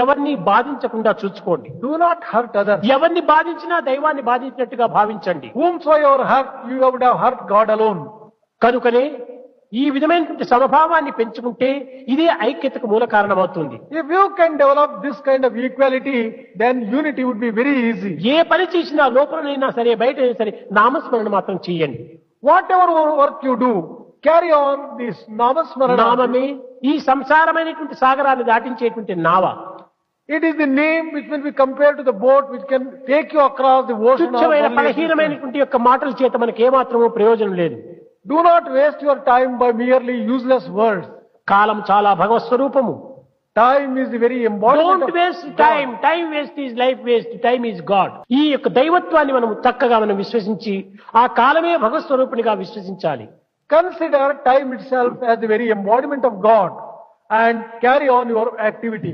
ఎవరిని బాధించకుండా చూసుకోండి. Do not hurt others. ఎవరిని బాధించినా దైవాన్ని బాధించినట్టుగా భావించండి. Whomsoever hurt, you would have hurt God alone. కనుకనే ఈ విధమైనటువంటి సమభావాన్ని పెంచుకుంటే ఇదే ఐక్యతకు మూల కారణమవుతుంది. If you can develop this kind of equality, then unity would be very easy. ఏ పని చేసినా లోపలనైనా సరే బయటైనా సరే నామస్మరణ మాత్రం చేయండి. Whatever work you do, carry on this namasmarana. నామమే ఈ సంసారమైనటువంటి సాగరాన్ని దాటించేటువంటి నావ. It is the name which will be compared to the boat which can take you across the ocean. తుచ్చమైన బలహీనమైనటువంటి యొక్క మాటల చేత మనకి ఏమాత్రమూ ప్రయోజనం లేదు. Do not waste your time by merely useless words. కాలం చాలా భగవత్ స్వరూపము. Time is the very embodiment don't of waste God. Time. Time waste is life waste. Time is God. ఈ యొక్క దైవత్వాన్ని మనం చక్కగా మనం విశ్వసించి ఆ కాలమే భగవత్ స్వరూపునిగా విశ్వసించాలి. Consider time itself as the very embodiment of God and carry on your activity.